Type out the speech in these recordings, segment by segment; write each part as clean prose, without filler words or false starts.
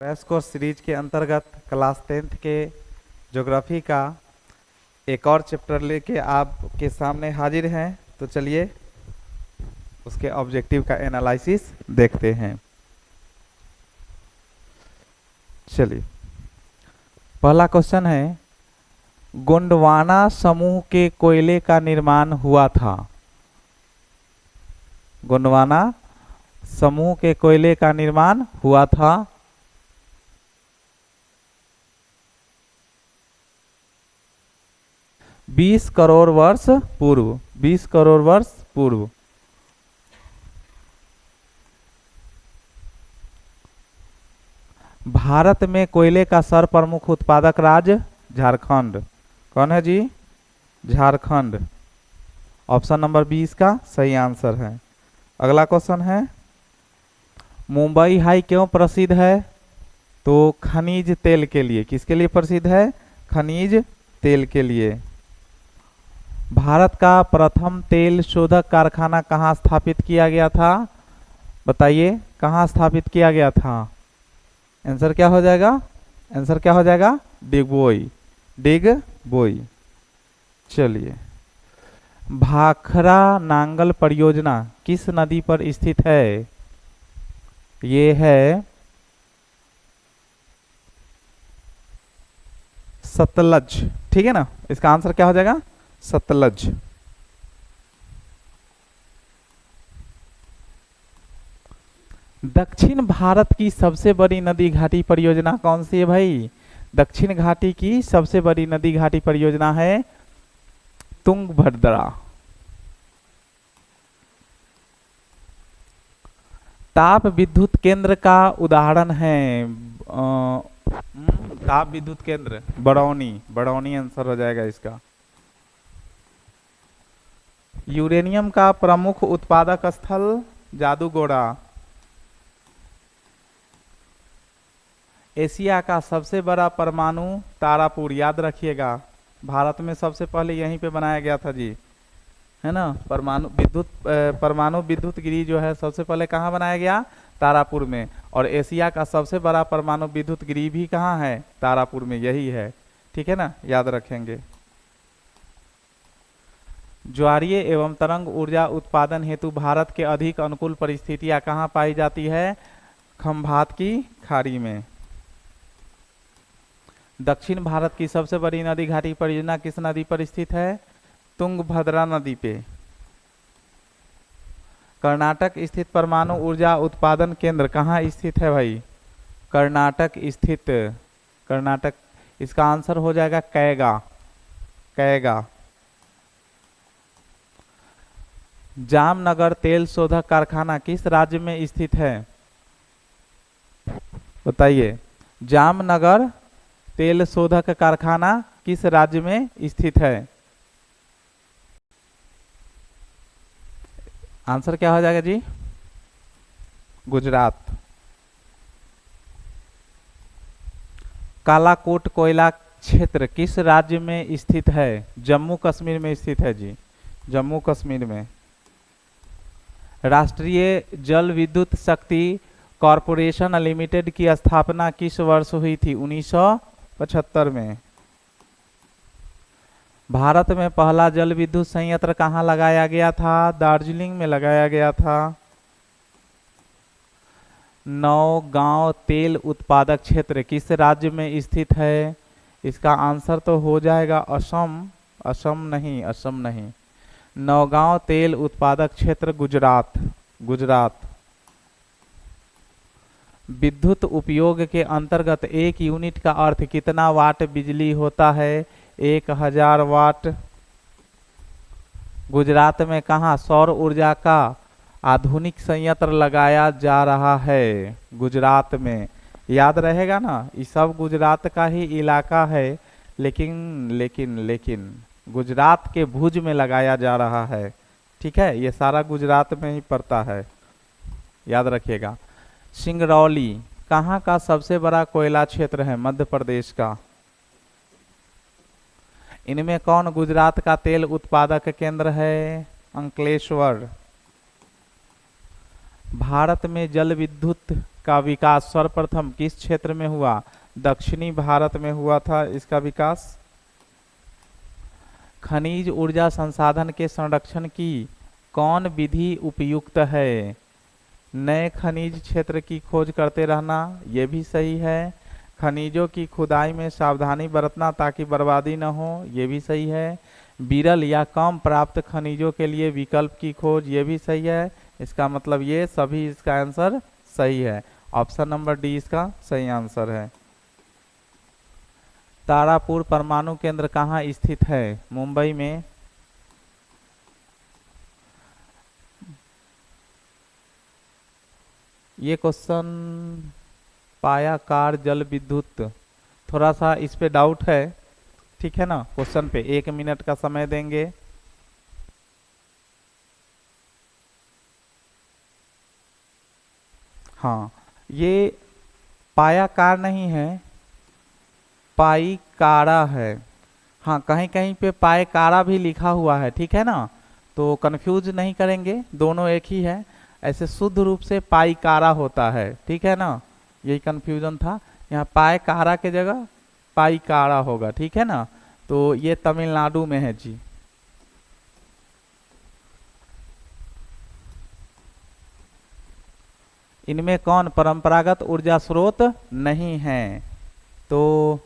Crash course series के अंतर्गत class 10th के ज्योग्राफी का एक और चैप्टर लेके आपके सामने हाजिर हैं। तो चलिए उसके ऑब्जेक्टिव का एनालिसिस देखते हैं। चलिए, पहला क्वेश्चन है, गोंडवाना समूह के कोयले का निर्माण हुआ था। गोंडवाना समूह के कोयले का निर्माण हुआ था। बीस करोड़ वर्ष पूर्व। 20 करोड़ वर्ष पूर्व। भारत में कोयले का सर्वप्रमुख उत्पादक राज्य झारखंड। कौन है जी? झारखंड। ऑप्शन नंबर 20 का सही आंसर है। अगला क्वेश्चन है, मुंबई हाई क्यों प्रसिद्ध है? तो खनिज तेल के लिए। किसके लिए प्रसिद्ध है? खनिज तेल के लिए। भारत का प्रथम तेल शोधक कारखाना कहाँ स्थापित किया गया था? बताइए, कहाँ स्थापित किया गया था? आंसर क्या हो जाएगा? आंसर क्या हो जाएगा? डिगबोई। डिगबोई। चलिए, भाखड़ा नांगल परियोजना किस नदी पर स्थित है? ये है सतलज। ठीक है ना, इसका आंसर क्या हो जाएगा? सतलज। दक्षिण भारत की सबसे बड़ी नदी घाटी परियोजना कौन सी है भाई? दक्षिण घाटी की सबसे बड़ी नदी घाटी परियोजना है तुंगभद्रा। ताप विद्युत केंद्र का उदाहरण है ताप विद्युत केंद्र बरौनी। बरौनी आंसर हो जाएगा इसका। यूरेनियम का प्रमुख उत्पादक स्थल जादूगोड़ा। एशिया का सबसे बड़ा परमाणु तारापुर। याद रखिएगा, भारत में सबसे पहले यहीं पे बनाया गया था जी, है ना। परमाणु विद्युत गिरी जो है सबसे पहले कहाँ बनाया गया? तारापुर में। और एशिया का सबसे बड़ा परमाणु विद्युत गिरी भी कहाँ है? तारापुर में, यही है। ठीक है ना, याद रखेंगे। ज्वारीय एवं तरंग ऊर्जा उत्पादन हेतु भारत के अधिक अनुकूल परिस्थितियां कहाँ पाई जाती है? खंभात की खाड़ी में। दक्षिण भारत की सबसे बड़ी नदी घाटी परियोजना किस नदी पर स्थित है? तुंगभद्रा नदी पे। कर्नाटक स्थित परमाणु ऊर्जा उत्पादन केंद्र कहाँ स्थित है भाई? कर्नाटक स्थित। कर्नाटक, इसका आंसर हो जाएगा कैगा। कैगा। जामनगर तेल शोधक कारखाना किस राज्य में स्थित है? बताइए, जामनगर तेल शोधक कारखाना किस राज्य में स्थित है? आंसर क्या हो जाएगा जी? गुजरात। कालाकोट कोयला क्षेत्र किस राज्य में स्थित है? जम्मू कश्मीर में स्थित है जी, जम्मू कश्मीर में। राष्ट्रीय जल विद्युत शक्ति कॉरपोरेशन लिमिटेड की स्थापना किस वर्ष हुई थी? 1975 में। भारत में पहला जल विद्युत संयंत्र कहाँ लगाया गया था? दार्जिलिंग में लगाया गया था। नौगांव तेल उत्पादक क्षेत्र किस राज्य में स्थित है? इसका आंसर तो हो जाएगा असम। असम नहीं, असम नहीं। नौगांव तेल उत्पादक क्षेत्र गुजरात। गुजरात। विद्युत उपयोग के अंतर्गत एक यूनिट का अर्थ कितना वाट बिजली होता है? 1000 वाट। गुजरात में कहाँ सौर ऊर्जा का आधुनिक संयंत्र लगाया जा रहा है? गुजरात में। याद रहेगा ना, ये सब गुजरात का ही इलाका है, लेकिन गुजरात के भुज में लगाया जा रहा है। ठीक है, ये सारा गुजरात में ही पड़ता है, याद रखिएगा। सिंगरौली कहाँ का सबसे बड़ा कोयला क्षेत्र है? मध्य प्रदेश का। इनमें कौन गुजरात का तेल उत्पादक केंद्र है? अंकलेश्वर। भारत में जल विद्युत का विकास सर्वप्रथम किस क्षेत्र में हुआ? दक्षिणी भारत में हुआ था इसका विकास। खनिज ऊर्जा संसाधन के संरक्षण की कौन विधि उपयुक्त है? नए खनिज क्षेत्र की खोज करते रहना, ये भी सही है। खनिजों की खुदाई में सावधानी बरतना ताकि बर्बादी न हो, ये भी सही है। विरल या कम प्राप्त खनिजों के लिए विकल्प की खोज, ये भी सही है। इसका मतलब ये सभी इसका आंसर सही है। ऑप्शन नंबर डी इसका सही आंसर है। तारापुर परमाणु केंद्र कहाँ स्थित है? मुंबई में। ये क्वेश्चन पायाकार जल विद्युत, थोड़ा सा इस पे डाउट है, ठीक है ना। क्वेश्चन पे 1 मिनट का समय देंगे। हाँ, ये पायाकार नहीं है, पाईकारा है। हाँ, कहीं कहीं पे पायकारा भी लिखा हुआ है, ठीक है ना, तो कंफ्यूज नहीं करेंगे, दोनों एक ही है। ऐसे शुद्ध रूप से पाईकारा होता है, ठीक है ना, यही कंफ्यूजन था। यहाँ पायकारा के जगह पाईकारा होगा, ठीक है ना। तो ये तमिलनाडु में है जी। इनमें कौन परंपरागत ऊर्जा स्रोत नहीं है? तो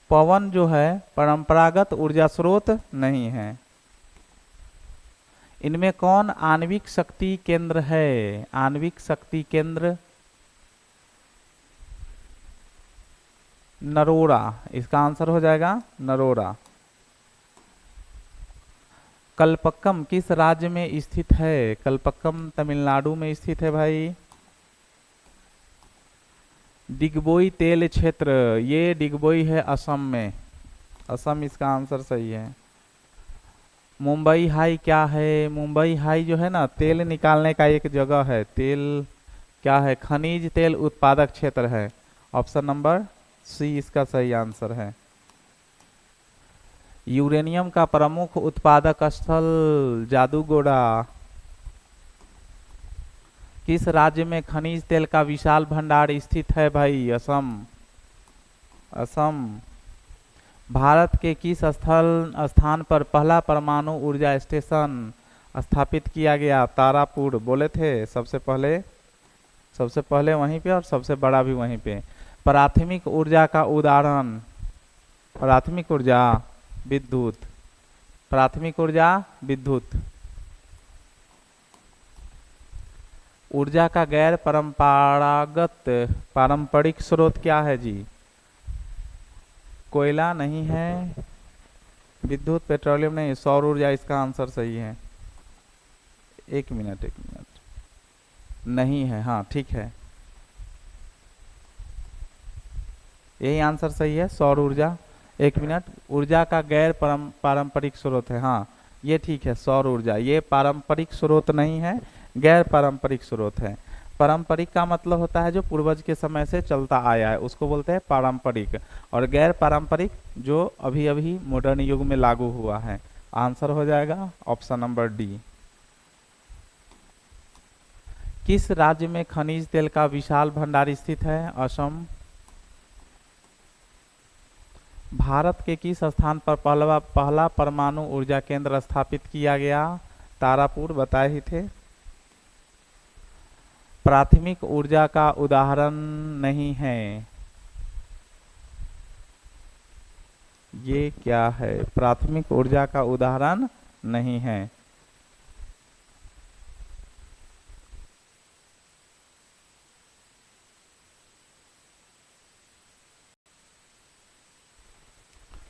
पवन जो है परंपरागत ऊर्जा स्रोत नहीं है। इनमें कौन आणविक शक्ति केंद्र है? आणविक शक्ति केंद्र नरोरा, इसका आंसर हो जाएगा नरोरा। कल्पक्कम किस राज्य में स्थित है? कल्पक्कम तमिलनाडु में स्थित है भाई। डिगबोई तेल क्षेत्र, ये डिगबोई है असम में, असम इसका आंसर सही है। मुंबई हाई क्या है? मुंबई हाई जो है ना, तेल निकालने का एक जगह है। तेल क्या है? खनिज तेल उत्पादक क्षेत्र है। ऑप्शन नंबर सी इसका सही आंसर है। यूरेनियम का प्रमुख उत्पादक स्थल जादूगोड़ा। किस राज्य में खनिज तेल का विशाल भंडार स्थित है भाई? असम। असम। भारत के किस स्थान पर पहला परमाणु ऊर्जा स्टेशन स्थापित किया गया? तारापुर, बोले थे सबसे पहले वहीं पे और सबसे बड़ा भी वहीं पे। प्राथमिक ऊर्जा का उदाहरण? प्राथमिक ऊर्जा विद्युत, प्राथमिक ऊर्जा विद्युत। ऊर्जा का गैर पारंपरिक स्रोत क्या है जी? कोयला नहीं है, विद्युत पेट्रोलियम नहीं, सौर ऊर्जा इसका आंसर सही है। एक मिनट नहीं है, हाँ ठीक है, यही आंसर सही है, सौर ऊर्जा। 1 मिनट, ऊर्जा का गैर पारंपरिक स्रोत है, हाँ ये ठीक है, सौर ऊर्जा। ये पारंपरिक स्रोत नहीं है, गैर पारंपरिक स्रोत है। पारंपरिक का मतलब होता है जो पूर्वज के समय से चलता आया है, उसको बोलते हैं पारंपरिक। और गैर पारंपरिक जो अभी अभी मॉडर्न युग में लागू हुआ है। आंसर हो जाएगा ऑप्शन नंबर डी। किस राज्य में खनिज तेल का विशाल भंडार स्थित है? असम। भारत के किस स्थान पर पहला परमाणु ऊर्जा केंद्र स्थापित किया गया? तारापुर, बताए ही थे। प्राथमिक ऊर्जा का उदाहरण नहीं है, ये क्या है? प्राथमिक ऊर्जा का उदाहरण नहीं है।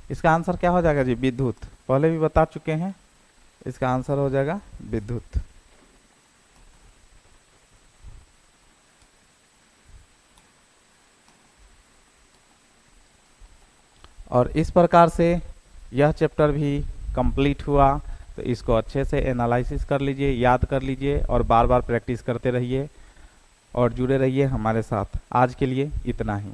इसका आंसर क्या हो जाएगा जी? विद्युत, पहले भी बता चुके हैं, इसका आंसर हो जाएगा विद्युत। और इस प्रकार से यह चैप्टर भी कंप्लीट हुआ। तो इसको अच्छे से एनालिसिस कर लीजिए, याद कर लीजिए और बार बार प्रैक्टिस करते रहिए और जुड़े रहिए हमारे साथ। आज के लिए इतना ही।